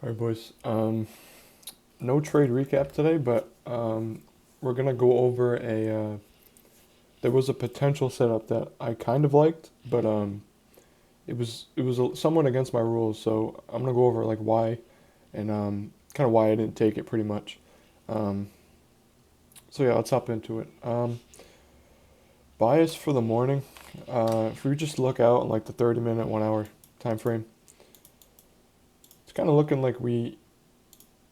All right, boys. No trade recap today, but we're gonna go over a. There was a potential setup that I kind of liked, but it was somewhat against my rules. So I'm gonna go over like why, and kind of why I didn't take it, pretty much. Um, so yeah, let's hop into it. Bias for the morning. If we just look out in like the 30-minute, 1 hour time frame, it's kind of looking like we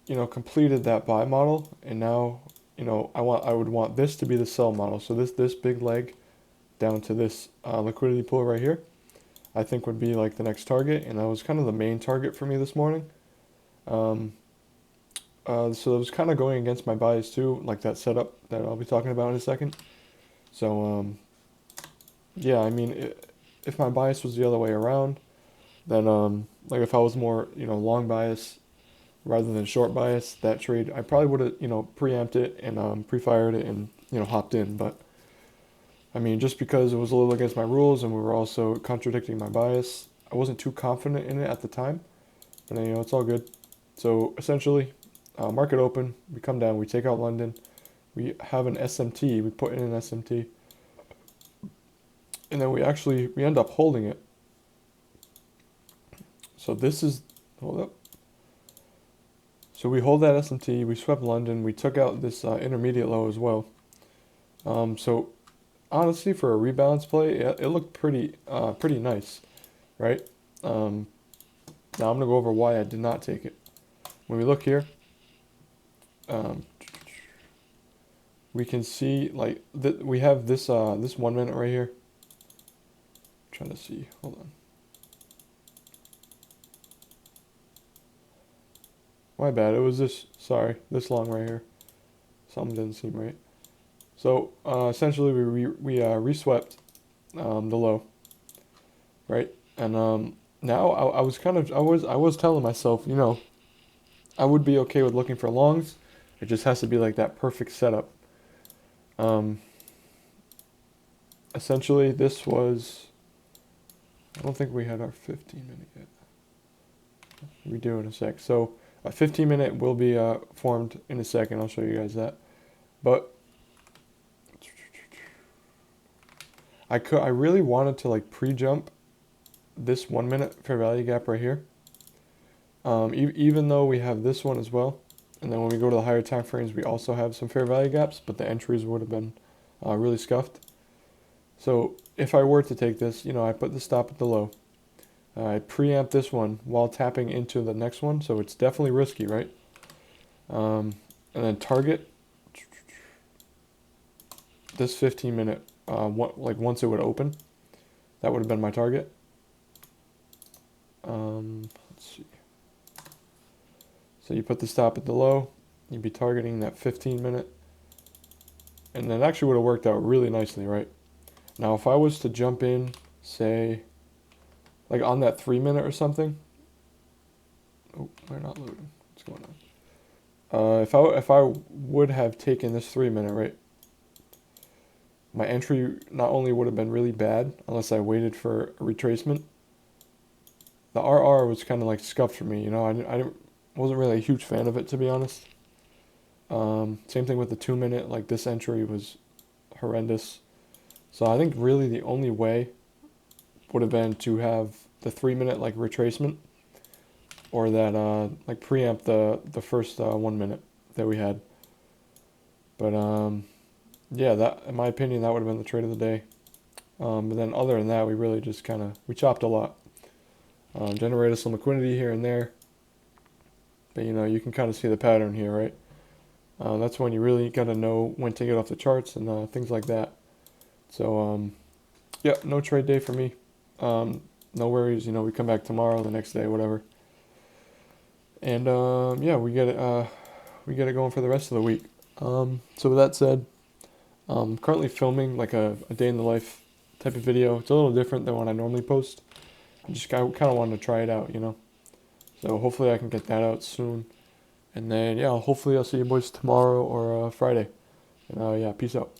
completed that buy model, and now, I would want this to be the sell model. So this big leg down to this liquidity pool right here, I think would be like the next target, and that was kind of the main target for me this morning. Um, so it was kind of going against my bias too, like that setup that I'll be talking about in a second. So yeah, I mean, if my bias was the other way around, then like if I was more long bias rather than short bias, that trade I probably would have preempted it and pre-fired it and hopped in. But I mean, just because it was a little against my rules and we were also contradicting my bias, I wasn't too confident in it at the time. But it's all good. So essentially, market open, we come down, we take out London, we have an SMT, we put in an SMT, and then we end up holding it. So this is, hold up. So we hold that SMT, we swept London, we took out this intermediate low as well. So honestly, for a rebalance play, it looked pretty nice, right? Now I'm gonna go over why I did not take it. When we look here, um, we can see like that we have this 1 minute right here. I'm trying to see, hold on. My bad. It was this long right here. Something didn't seem right. So essentially, we reswept the low, right? And now I was I was telling myself, I would be okay with looking for longs. It just has to be like that perfect setup. Um, Essentially, this was. I don't think we had our 15-minute yet. We do in a sec. So a 15-minute will be formed in a second. I'll show you guys that. But I really wanted to like pre-jump this 1 minute fair value gap right here. Even though we have this one as well, and then when we go to the higher time frames, we also have some fair value gaps, but the entries would have been really scuffed. So if I were to take this, I put the stop at the low. I preamp this one while tapping into the next one, so it's definitely risky, right? And then target this 15-minute, like once it would open, that would have been my target. Let's see. So you put the stop at the low, you'd be targeting that 15-minute, and that actually would have worked out really nicely, right? Now, if I was to jump in, say, like on that 3 minute or something. Oh, we're not loading. What's going on? If I would have taken this 3 minute, right, my entry not only would have been really bad unless I waited for a retracement. The RR was kind of like scuffed for me. Wasn't really a huge fan of it, to be honest. Same thing with the 2 minute. Like this entry was horrendous. So I think really the only way would have been to have the 3 minute like retracement, or that like preempt the first 1 minute that we had. But yeah, that in my opinion that would have been the trade of the day. But then other than that, we really just we chopped a lot. Generated some liquidity here and there, but you can kind of see the pattern here, right? That's when you really got to know when to get off the charts and things like that. So yeah, no trade day for me. No worries, we come back tomorrow, the next day, whatever. And yeah, we get it going for the rest of the week. So with that said, I'm currently filming like a day in the life type of video. It's a little different than what I normally post. I kind of wanted to try it out, So hopefully I can get that out soon. And then yeah, hopefully I'll see you boys tomorrow or Friday. And yeah, peace out.